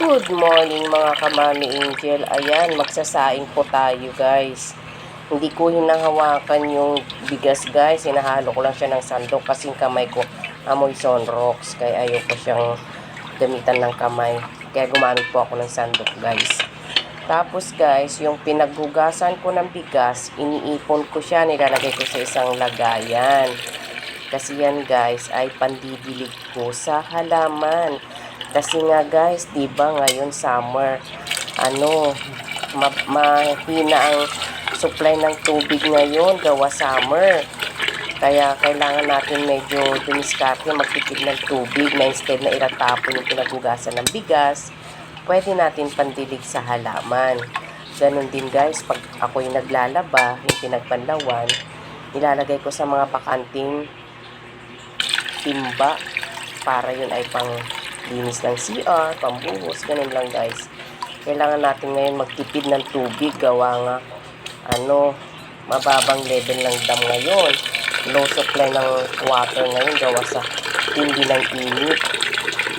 Good morning mga kamami angel. Ayan, magsasaing po tayo guys. Hindi ko hinahawakan yung bigas guys. Hinahalo ko lang siya ng sandok kasi yung kamay ko amoy sunrocks. Kaya ayoko siyang gamitan ng kamay. Kaya gumamit po ako ng sandok guys. Tapos guys, yung pinaghugasan ko ng bigas, iniipon ko siya, nilalagay ko sa isang lagayan. Kasi yan guys ay pandidilig ko sa halaman. Kasi nga guys, 'di ba ngayon summer, mahina ang supply ng tubig ngayon gawa summer. Kaya kailangan natin medyo dumiskarte, magtipid ng tubig na instead na itatapon yung pinaghugasan ng bigas, pwede natin pandilig sa halaman. Ganun din guys, pag ako'y naglalaba, yung pinagpanlawan, nilalagay ko sa mga bakanting timba para yun ay pang linis ng CR, pambuhos, ganun lang guys. Kailangan natin ngayon magtipid ng tubig gawa nga mababang level ng dam ngayon. Low supply ng water ngayon gawa sa tindi ng init.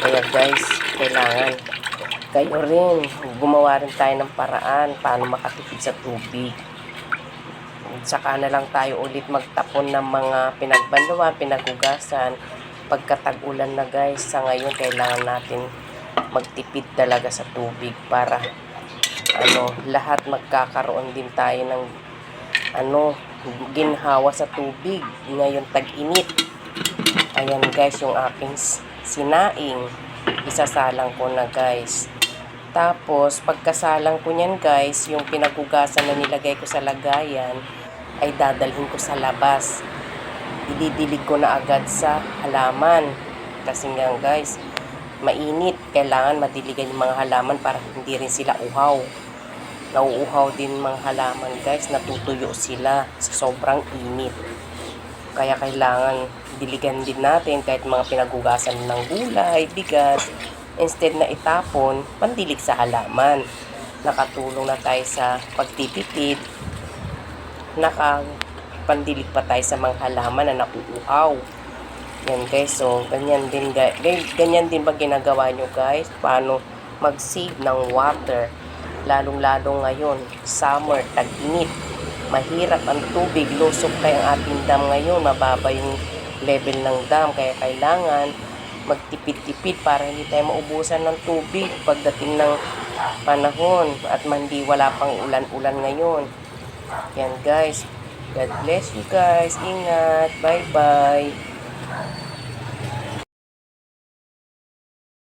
Kaya guys, kailangan kayo rin, gumawa rin tayo ng paraan paano makatipid sa tubig. Saka na lang tayo ulit magtapon ng mga pinagbanlawan, pinaghugasan pagkatag-ulan na guys. Sa ngayon kailangan natin magtipid talaga sa tubig para lahat magkakaroon din tayo ng ginhawa sa tubig ngayon tag-init. Ayan guys, yung aking sinaing isasalang ko na guys. Tapos pagkasalang ko niyan guys, yung pinaghugasan na nilagay ko sa lagayan ay dadalhin ko sa labas. Ididilig ko na agad sa halaman kasi nga guys mainit, kailangan madiligan yung mga halaman para hindi rin sila uhaw. Nauuhaw din mga halaman guys, natutuyo sila sa sobrang init. Kaya kailangan diligan din natin kahit mga pinaghugasan ng gulay, bigas, instead na itapon, pandilig sa halaman. Nakatulong na tayo sa pagtitipid, pandilig pa tayo sa mga halaman na nakuuhaw. Yan guys, so ganyan din ba ginagawa nyo guys? Paano mag-save ng water? Lalong-lalo ngayon, summer, tag-init. Mahirap ang tubig, low supply ang ating dam ngayon, mababa yung level ng dam. Kaya kailangan magtipid-tipid para hindi tayo maubusan ng tubig pagdating ng panahon at wala pang ulan-ulan ngayon. Yan guys. God bless you guys. Ingat. Bye-bye.